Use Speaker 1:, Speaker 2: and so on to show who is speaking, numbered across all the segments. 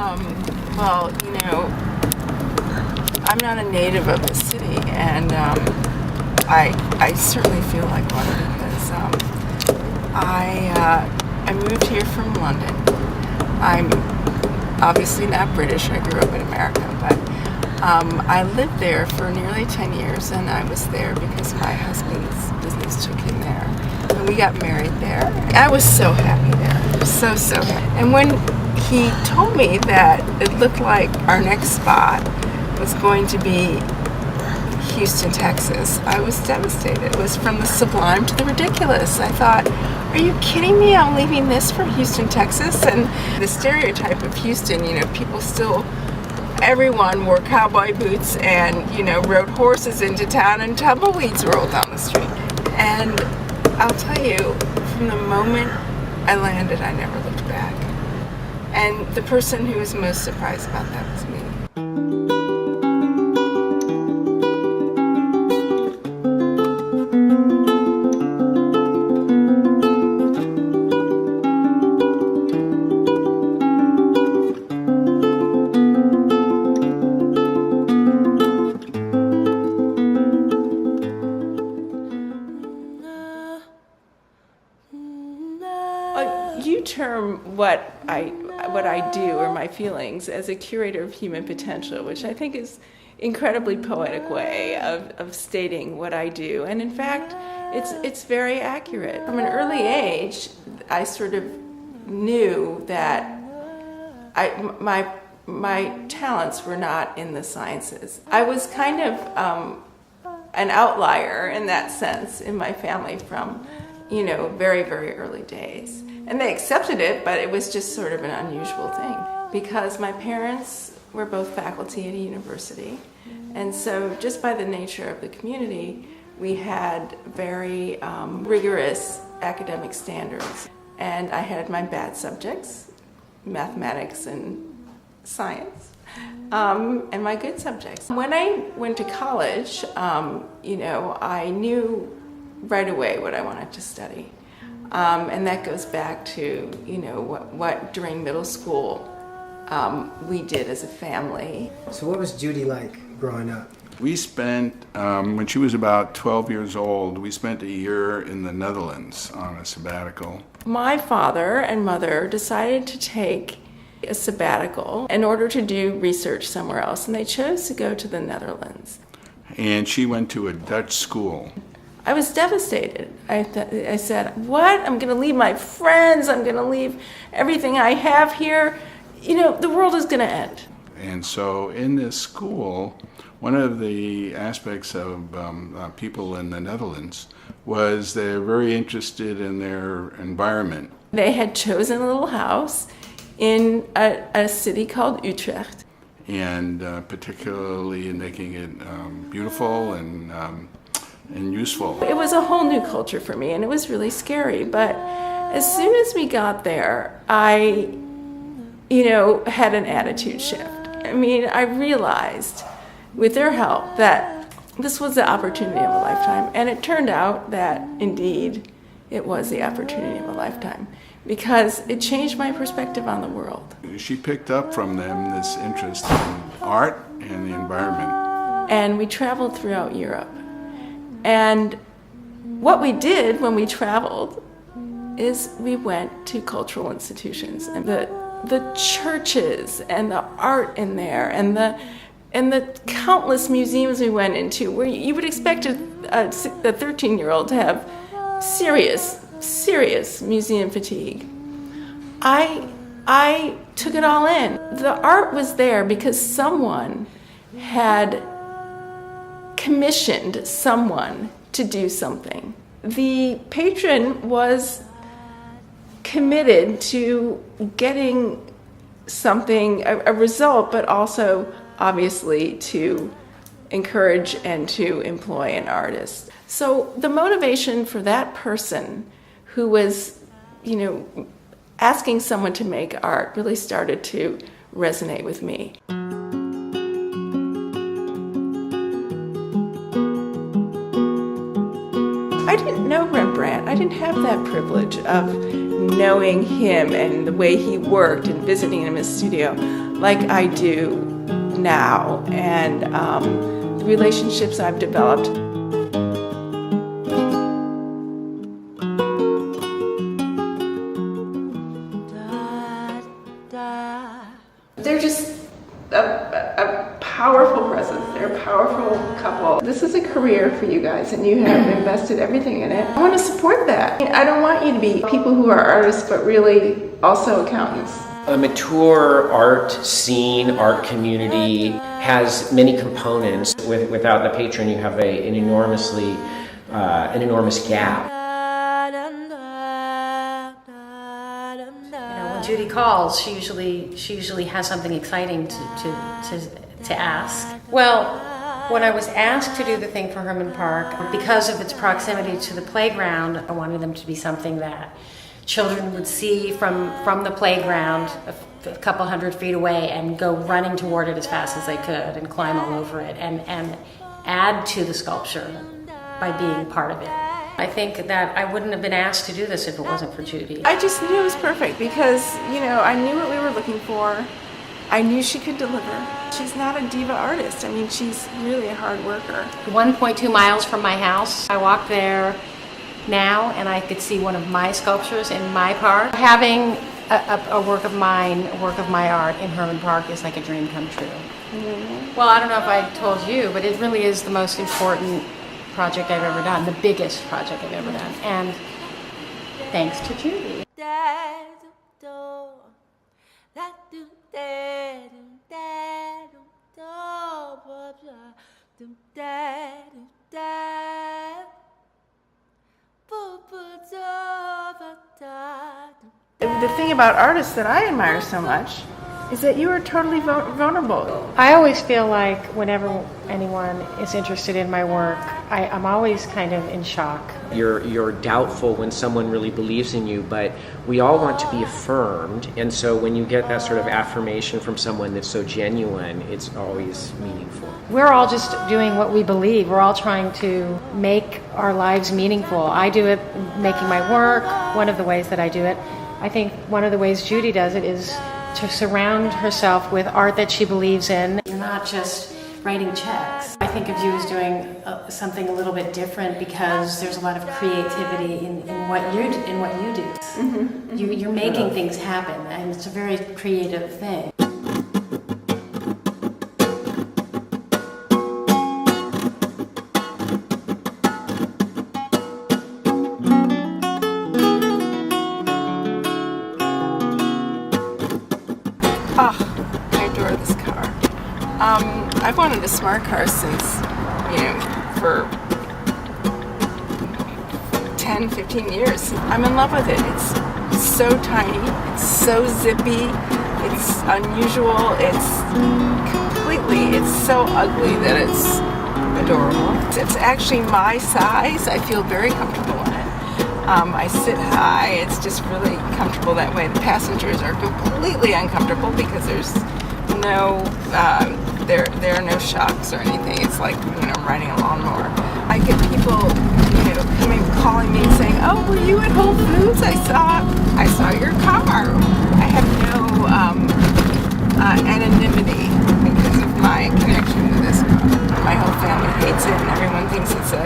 Speaker 1: Well, I'm not a native of the city, and I certainly feel like one because I moved here from London. I'm obviously not British. I grew up in America, but I lived there for nearly 10 years, and I was there because my husband's business took him there, and we got married there. I was so happy there, so happy. And when he told me that it looked like our next spot was going to be Houston, Texas, I was devastated. It was from the sublime to the ridiculous. I thought, are you kidding me? I'm leaving this for Houston, Texas? And the stereotype of Houston, people still, everyone wore cowboy boots and, rode horses into town and tumbleweeds rolled down the street. And I'll tell you, from the moment I landed, I never looked back. And the person who was most surprised about that was me. You term what I do or my feelings as a curator of human potential, which I think is incredibly poetic way of stating what I do. And in fact, it's very accurate. From an early age, I sort of knew that my talents were not in the sciences. I was kind of an outlier in that sense in my family from, very, very early days. And they accepted it, but it was just sort of an unusual thing because my parents were both faculty at a university. And so just by the nature of the community, we had very rigorous academic standards. And I had my bad subjects, mathematics and science, and my good subjects. When I went to college, I knew right away what I wanted to study. And that goes back to, what during middle school we did as a family.
Speaker 2: So what was Judy like growing up?
Speaker 3: We spent, when she was about 12 years old, we spent a year in the Netherlands on a sabbatical.
Speaker 1: My father and mother decided to take a sabbatical in order to do research somewhere else, and they chose to go to the Netherlands.
Speaker 3: And she went to a Dutch school.
Speaker 1: I was devastated. I said, what? I'm going to leave my friends. I'm going to leave everything I have here. The world is going to end.
Speaker 3: And so in this school, one of the aspects of people in the Netherlands was they're very interested in their environment.
Speaker 1: They had chosen a little house in a city called Utrecht.
Speaker 3: And particularly in making it beautiful and useful.
Speaker 1: It was a whole new culture for me, and it was really scary. But as soon as we got there, I, had an attitude shift. I realized with their help that this was the opportunity of a lifetime. And it turned out that, indeed, it was the opportunity of a lifetime because it changed my perspective on the world.
Speaker 3: She picked up from them this interest in art and the environment.
Speaker 1: And we traveled throughout Europe. And what we did when we traveled is we went to cultural institutions and the churches and the art in there and the countless museums we went into where you would expect a 13-year-old to have serious museum fatigue. I took it all in. The art was there because someone had commissioned someone to do something. The patron was committed to getting something, a result, but also obviously to encourage and to employ an artist. So the motivation for that person who was, asking someone to make art really started to resonate with me. I didn't know Rembrandt. I didn't have that privilege of knowing him and the way he worked and visiting him in his studio. like I do now, and the relationships I've developed. They're just a powerful presence. They're a powerful couple. This is a career for you guys, and you have invested everything in it. I want to support that. I don't want you to be people who are artists, but really also accountants.
Speaker 4: A mature art scene, art community has many components. Without the patron, you have an enormous gap.
Speaker 5: When Judy calls, she usually has something exciting to ask. Well, when I was asked to do the thing for Herman Park, because of its proximity to the playground, I wanted them to be something that children would see from the playground a couple 100 feet away and go running toward it as fast as they could and climb all over it and add to the sculpture by being part of it. I think that I wouldn't have been asked to do this if it wasn't for Judy.
Speaker 1: I just knew it was perfect because, I knew what we were looking for. I knew she could deliver. She's not a diva artist. I mean, she's really a hard worker.
Speaker 5: 1.2 miles from my house. I walk there now and I could see one of my sculptures in my park. Having a work of mine, a work of my art in Herman Park is like a dream come true. Mm-hmm. Well, I don't know if I told you, but it really is the most important project I've ever done, the biggest project I've ever done, and thanks to Judy.
Speaker 1: The thing about artists that I admire so much is that you are totally vulnerable.
Speaker 5: I always feel like whenever anyone is interested in my work, I'm always kind of in shock.
Speaker 4: You're doubtful when someone really believes in you, but we all want to be affirmed, and so when you get that sort of affirmation from someone that's so genuine, it's always meaningful.
Speaker 5: We're all just doing what we believe. We're all trying to make our lives meaningful. I do it making my work, one of the ways that I do it. I think one of the ways Judy does it is to surround herself with art that she believes in. You're not just writing checks. I think of you as doing something a little bit different because there's a lot of creativity in what you do. Mm-hmm. Mm-hmm. You're making things happen, and it's a very creative thing.
Speaker 1: Oh, I adore this car. I've wanted a smart car since, for 10, 15 years. I'm in love with it. It's so tiny, it's so zippy, it's unusual, it's so ugly that it's adorable. It's actually my size. I feel very comfortable in it. I sit high. It's just really comfortable that way. The passengers are completely uncomfortable because there's no, there are no shocks or anything. It's like, riding a lawnmower. I get people, calling me and saying, "Oh, were you at Whole Foods? I saw your car." I have no anonymity because of my connection to this car. My whole family hates it, and everyone thinks it's a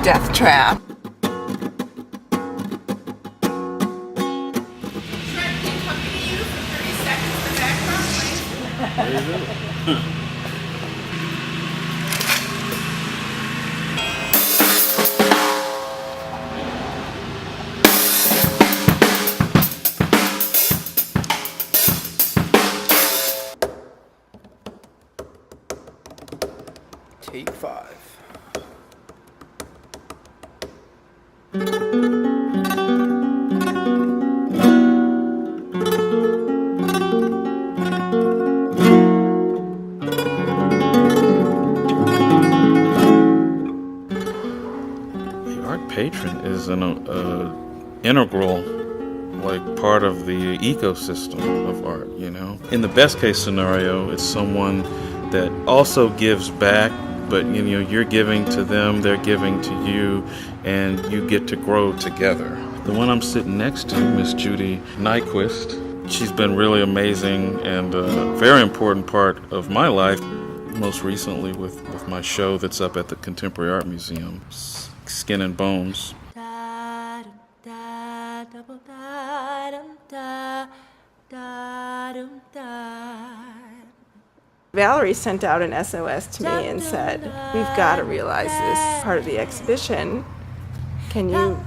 Speaker 1: death trap.
Speaker 2: Take 5.
Speaker 6: Patron is an integral part of the ecosystem of art, In the best case scenario, it's someone that also gives back, but you're giving to them, they're giving to you, and you get to grow together. The one I'm sitting next to, Miss Judy Nyquist, She's been really amazing and a very important part of my life, most recently with my show that's up at the Contemporary Art Museum, Skin and Bones.
Speaker 1: Valerie sent out an SOS to me and said, "We've got to realize this part of the exhibition. Can you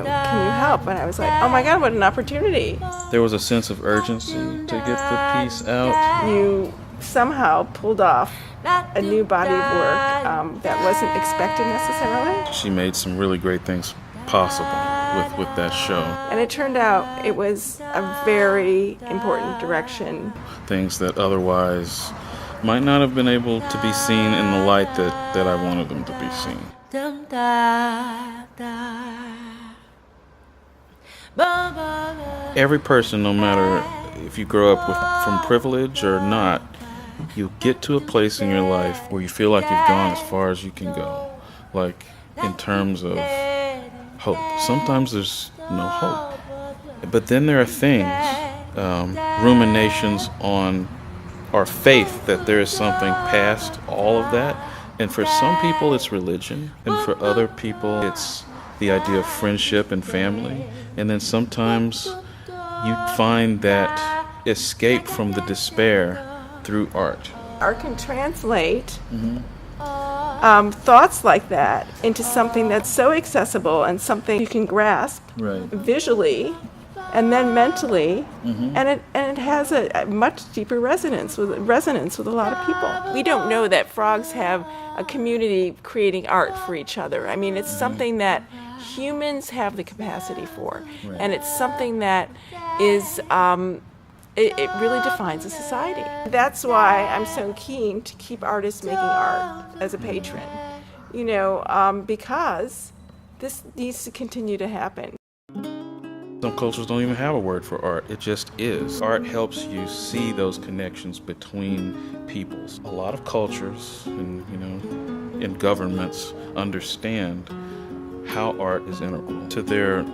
Speaker 1: help?" And I was like, "Oh my God, what an opportunity!"
Speaker 6: There was a sense of urgency to get the piece out.
Speaker 1: You somehow pulled off a new body of work that wasn't expected necessarily.
Speaker 6: She made some really great things possible with that show.
Speaker 1: And it turned out it was a very important direction.
Speaker 6: Things that otherwise might not have been able to be seen in the light that I wanted them to be seen. Every person, no matter if you grow up from privilege or not, you get to a place in your life where you feel like you've gone as far as you can go. Like in terms of hope. Sometimes there's no hope. But then there are things, ruminations on our faith that there is something past all of that. And for some people it's religion, and for other people it's the idea of friendship and family. And then sometimes you find that escape from the despair through art.
Speaker 1: Art can translate thoughts like that into something that's so accessible and something you can grasp visually and then mentally, and it has a much deeper resonance with a lot of people. We don't know that frogs have a community creating art for each other. I mean, it's something that humans have the capacity for, and it's something that is it really defines a society. That's why I'm so keen to keep artists making art as a patron, because this needs to continue to happen.
Speaker 6: Some cultures don't even have a word for art. It just is. Art helps you see those connections between peoples. A lot of cultures and governments understand how art is integral to their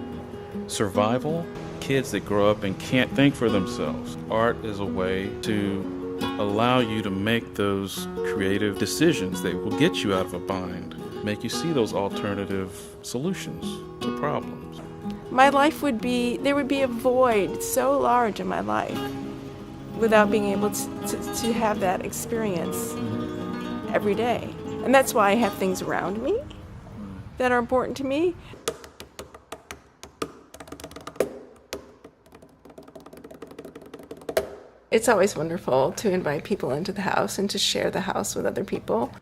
Speaker 6: survival. Kids that grow up and can't think for themselves. Art is a way to allow you to make those creative decisions that will get you out of a bind, make you see those alternative solutions to problems.
Speaker 1: My life there would be a void so large in my life without being able to have that experience every day. And that's why I have things around me that are important to me. It's always wonderful to invite people into the house and to share the house with other people.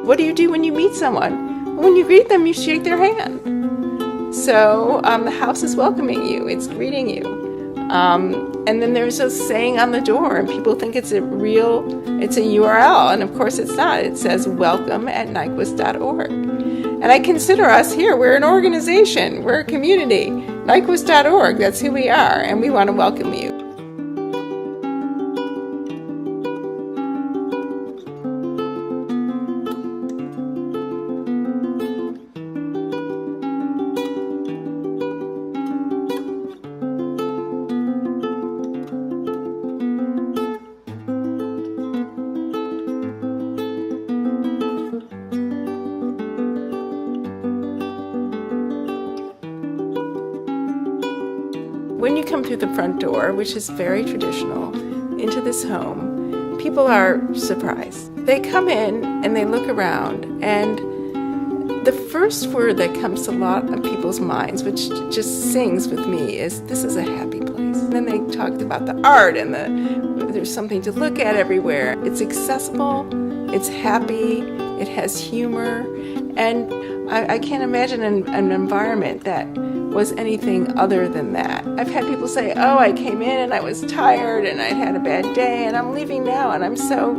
Speaker 1: What do you do when you meet someone? When you greet them, you shake their hand. So the house is welcoming you, it's greeting you. And then there's a saying on the door, and people think it's a URL, and of course it's not. It says welcome@nyquist.org. And I consider us here, we're an organization, we're a community. Nyquist.org, that's who we are, and we want to welcome you. When you come through the front door, which is very traditional, into this home, people are surprised. They come in and they look around, and the first word that comes to a lot of people's minds, which just sings with me, is this is a happy place. And then they talked about the art and there's something to look at everywhere. It's accessible, it's happy, it has humor, and I can't imagine an environment that was anything other than that. I've had people say, oh, I came in and I was tired and I'd had a bad day and I'm leaving now and I'm so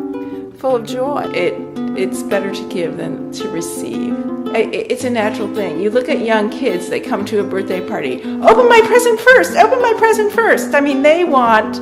Speaker 1: full of joy. It's better to give than to receive. It's a natural thing. You look at young kids, they come to a birthday party, open my present first, open my present first. I mean, they want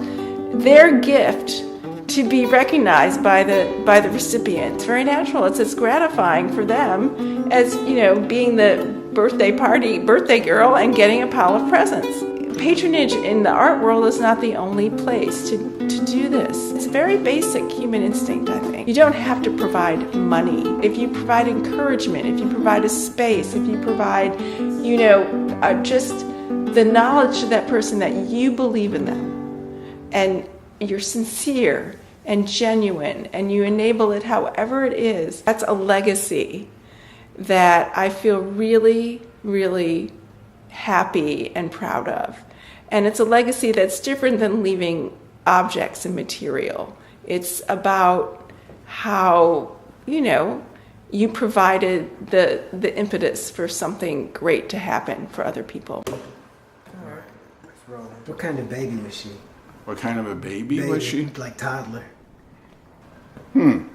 Speaker 1: their gift to be recognized by the recipient. It's very natural. It's as gratifying for them as, being the birthday girl and getting a pile of presents.
Speaker 7: patronage in the art world is not the only place to do this. It's a very basic human instinct, I think. You don't have to provide money. If you provide encouragement, if you provide a space, if you provide, just the knowledge to that person that you believe in them, and you're sincere and genuine, and you enable it however it is, that's a legacy that I feel really, really happy and proud of. And it's a legacy that's different than leaving objects and material. It's about how, you provided the impetus for something great to happen for other people.
Speaker 2: What kind of baby was she?
Speaker 3: What kind of a baby was she?
Speaker 2: Like toddler.
Speaker 3: Hmm.